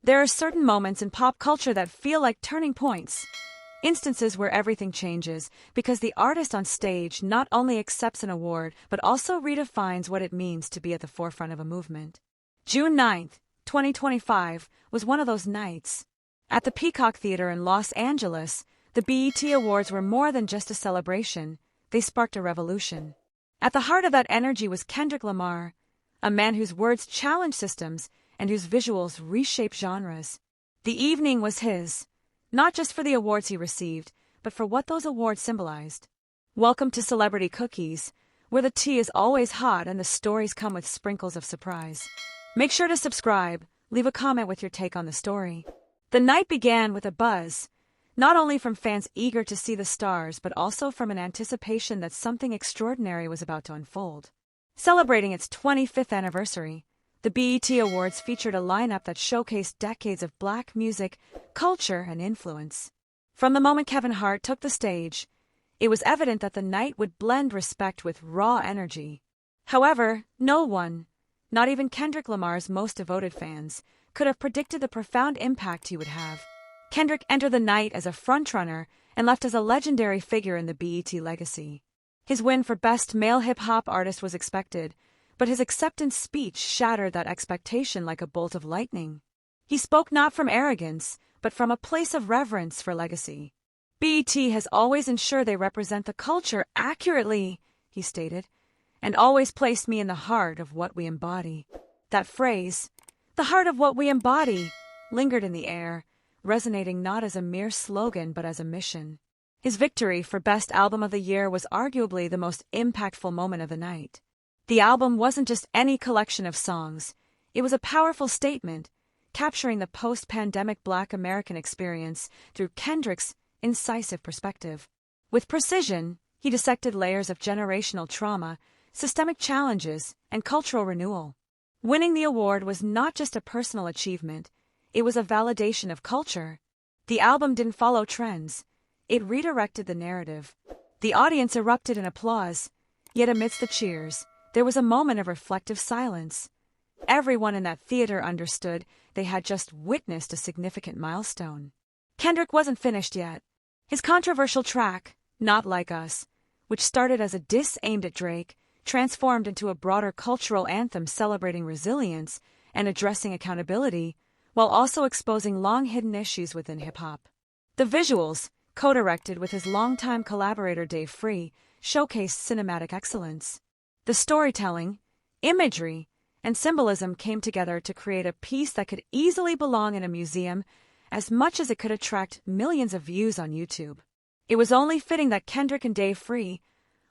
There are certain moments in pop culture that feel like turning points. Instances where everything changes because the artist on stage not only accepts an award but also redefines what it means to be at the forefront of a movement. June 9th, 2025, was one of those nights. At the Peacock Theater in Los Angeles, the BET Awards were more than just a celebration, they sparked a revolution. At the heart of that energy was Kendrick Lamar, a man whose words challenge systems and whose visuals reshape genres. The evening was his, not just for the awards he received, but for what those awards symbolized. Welcome to Celebrity Cookies, where the tea is always hot and the stories come with sprinkles of surprise. Make sure to subscribe, leave a comment with your take on the story. The night began with a buzz, not only from fans eager to see the stars but also from an anticipation that something extraordinary was about to unfold. Celebrating its 25th anniversary, the BET Awards featured a lineup that showcased decades of Black music, culture, and influence. From the moment Kevin Hart took the stage, it was evident that the night would blend respect with raw energy. However, no one, not even Kendrick Lamar's most devoted fans, could have predicted the profound impact he would have. Kendrick entered the night as a frontrunner and left as a legendary figure in the BET legacy. His win for Best Male Hip-Hop Artist was expected, but his acceptance speech shattered that expectation like a bolt of lightning. He spoke not from arrogance, but from a place of reverence for legacy. BET has always ensured they represent the culture accurately, he stated, and always placed me in the heart of what we embody. That phrase, the heart of what we embody, lingered in the air, resonating not as a mere slogan but as a mission. His victory for Best Album of the Year was arguably the most impactful moment of the night. The album wasn't just any collection of songs, it was a powerful statement, capturing the post-pandemic Black American experience through Kendrick's incisive perspective. With precision, he dissected layers of generational trauma, systemic challenges, and cultural renewal. Winning the award was not just a personal achievement, it was a validation of culture. The album didn't follow trends, it redirected the narrative. The audience erupted in applause, yet amidst the cheers, there was a moment of reflective silence. Everyone in that theater understood they had just witnessed a significant milestone. Kendrick wasn't finished yet. His controversial track, Not Like Us, which started as a diss aimed at Drake, transformed into a broader cultural anthem celebrating resilience and addressing accountability, while also exposing long-hidden issues within hip-hop. The visuals, co-directed with his longtime collaborator Doechii, showcased cinematic excellence. The storytelling, imagery, and symbolism came together to create a piece that could easily belong in a museum as much as it could attract millions of views on YouTube. It was only fitting that Kendrick and Doechii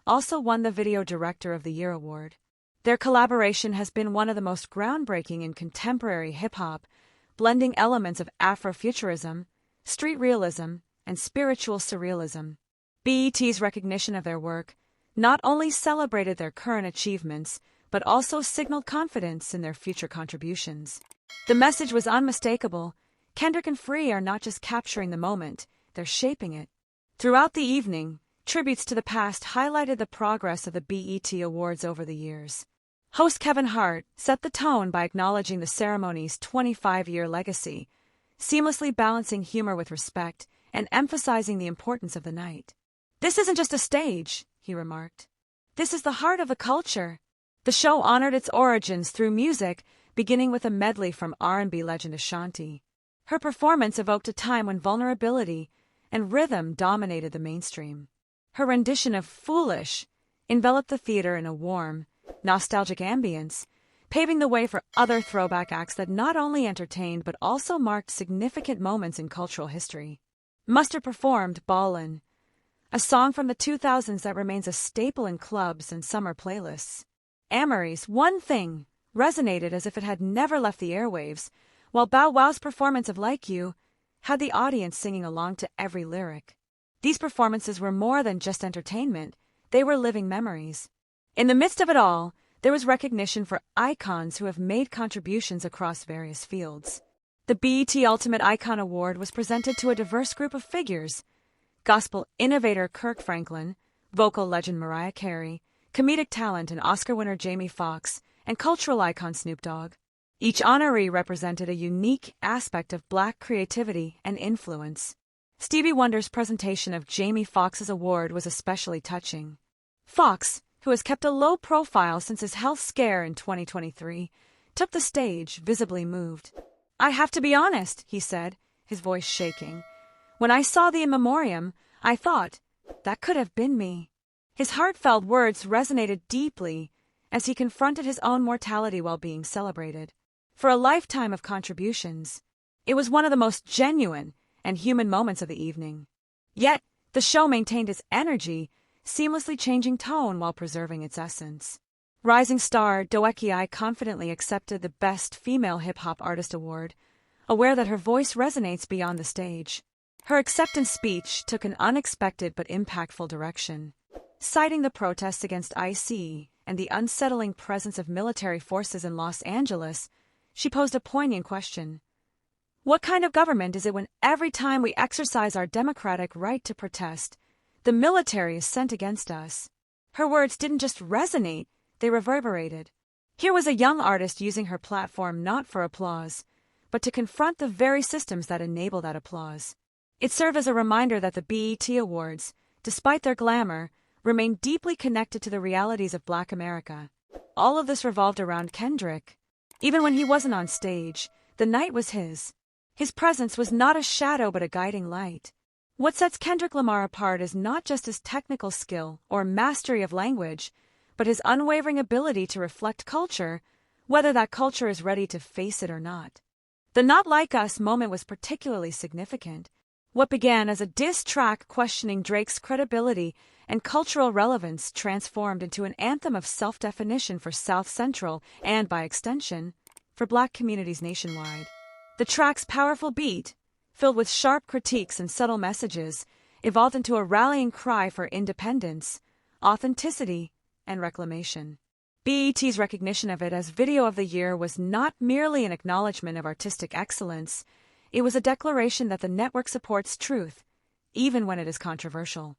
also won the Video Director of the Year award. Their collaboration has been one of the most groundbreaking in contemporary hip-hop, blending elements of Afrofuturism, street realism, and spiritual surrealism. BET's recognition of their work not only celebrated their current achievements, but also signaled confidence in their future contributions. The message was unmistakable. Kendrick and Free are not just capturing the moment, they're shaping it. Throughout the evening, tributes to the past highlighted the progress of the BET Awards over the years. Host Kevin Hart set the tone by acknowledging the ceremony's 25-year legacy, seamlessly balancing humor with respect and emphasizing the importance of the night. "This isn't just a stage," he remarked. "This is the heart of the culture." The show honored its origins through music, beginning with a medley from R&B legend Ashanti. Her performance evoked a time when vulnerability and rhythm dominated the mainstream. Her rendition of Foolish enveloped the theater in a warm, nostalgic ambience, paving the way for other throwback acts that not only entertained but also marked significant moments in cultural history. Mustard performed Ballin', a song from the 2000s that remains a staple in clubs and summer playlists. Amory's One Thing resonated as if it had never left the airwaves, while Bow Wow's performance of Like You had the audience singing along to every lyric. These performances were more than just entertainment, they were living memories. In the midst of it all, there was recognition for icons who have made contributions across various fields. The BET Ultimate Icon Award was presented to a diverse group of figures: gospel innovator Kirk Franklin, vocal legend Mariah Carey, comedic talent and Oscar winner Jamie Foxx, and cultural icon Snoop Dogg. Each honoree represented a unique aspect of Black creativity and influence. Stevie Wonder's presentation of Jamie Foxx's award was especially touching. Foxx, who has kept a low profile since his health scare in 2023, took the stage, visibly moved. "I have to be honest," he said, his voice shaking. "When I saw the in memoriam, I thought, that could have been me." His heartfelt words resonated deeply as he confronted his own mortality while being celebrated. For a lifetime of contributions, it was one of the most genuine and human moments of the evening. Yet, the show maintained its energy, seamlessly changing tone while preserving its essence. Rising star Doechii confidently accepted the Best Female Hip-Hop Artist Award, aware that her voice resonates beyond the stage. Her acceptance speech took an unexpected but impactful direction. Citing the protests against ICE and the unsettling presence of military forces in Los Angeles, she posed a poignant question. What kind of government is it when every time we exercise our democratic right to protest, the military is sent against us? Her words didn't just resonate, they reverberated. Here was a young artist using her platform not for applause, but to confront the very systems that enable that applause. It served as a reminder that the BET Awards, despite their glamour, remain deeply connected to the realities of Black America. All of this revolved around Kendrick. Even when he wasn't on stage, the night was his. His presence was not a shadow but a guiding light. What sets Kendrick Lamar apart is not just his technical skill or mastery of language, but his unwavering ability to reflect culture, whether that culture is ready to face it or not. The Not Like Us moment was particularly significant. What began as a diss track questioning Drake's credibility and cultural relevance transformed into an anthem of self-definition for South Central and, by extension, for Black communities nationwide. The track's powerful beat, filled with sharp critiques and subtle messages, evolved into a rallying cry for independence, authenticity, and reclamation. BET's recognition of it as Video of the Year was not merely an acknowledgement of artistic excellence, it was a declaration that the network supports truth, even when it is controversial.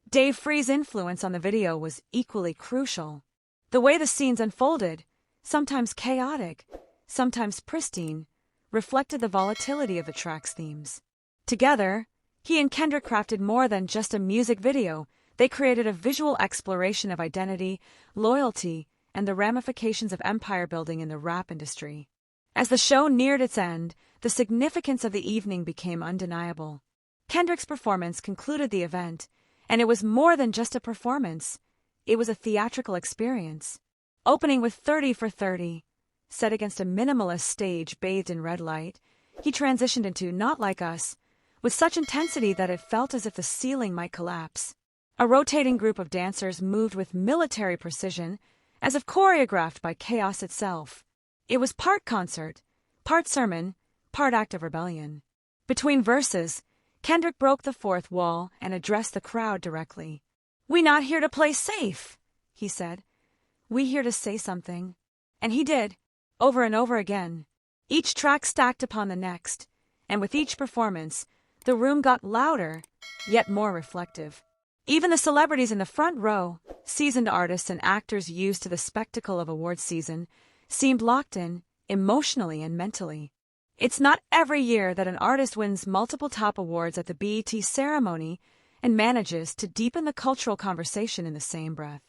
Dave Free's influence on the video was equally crucial. The way the scenes unfolded, sometimes chaotic, sometimes pristine, reflected the volatility of the track's themes. Together, he and Kendrick crafted more than just a music video. They created a visual exploration of identity, loyalty, and the ramifications of empire building in the rap industry. As the show neared its end, the significance of the evening became undeniable. Kendrick's performance concluded the event, and it was more than just a performance. It was a theatrical experience. Opening with 30 for 30, set against a minimalist stage bathed in red light, he transitioned into Not Like Us with such intensity that it felt as if the ceiling might collapse. A rotating group of dancers moved with military precision, as if choreographed by chaos itself. It was part concert, part sermon, part act of rebellion. Between verses, Kendrick broke the fourth wall and addressed the crowd directly. "We not here to play safe," he said. "We here to say something." And he did, over and over again. Each track stacked upon the next, and with each performance, the room got louder, yet more reflective. Even the celebrities in the front row, seasoned artists and actors used to the spectacle of awards season, seemed locked in, emotionally and mentally. It's not every year that an artist wins multiple top awards at the BET ceremony and manages to deepen the cultural conversation in the same breath.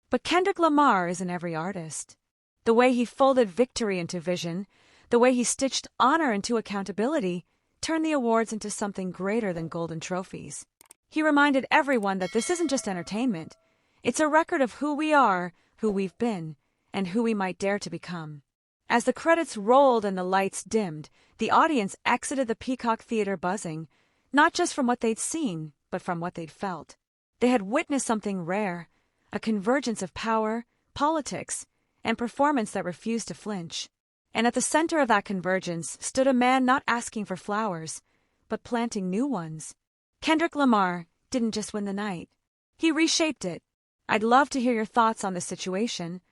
But Kendrick Lamar isn't every artist. The way he folded victory into vision, the way he stitched honor into accountability, turned the awards into something greater than golden trophies. He reminded everyone that this isn't just entertainment. It's a record of who we are, who we've been, and who we might dare to become. As the credits rolled and the lights dimmed, the audience exited the Peacock Theater buzzing, not just from what they'd seen, but from what they'd felt. They had witnessed something rare, a convergence of power, politics, and performance that refused to flinch. And at the center of that convergence stood a man not asking for flowers, but planting new ones. Kendrick Lamar didn't just win the night. He reshaped it. I'd love to hear your thoughts on this situation,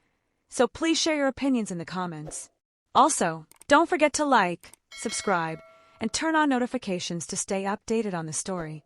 so please share your opinions in the comments. Also, don't forget to like, subscribe, and turn on notifications to stay updated on the story.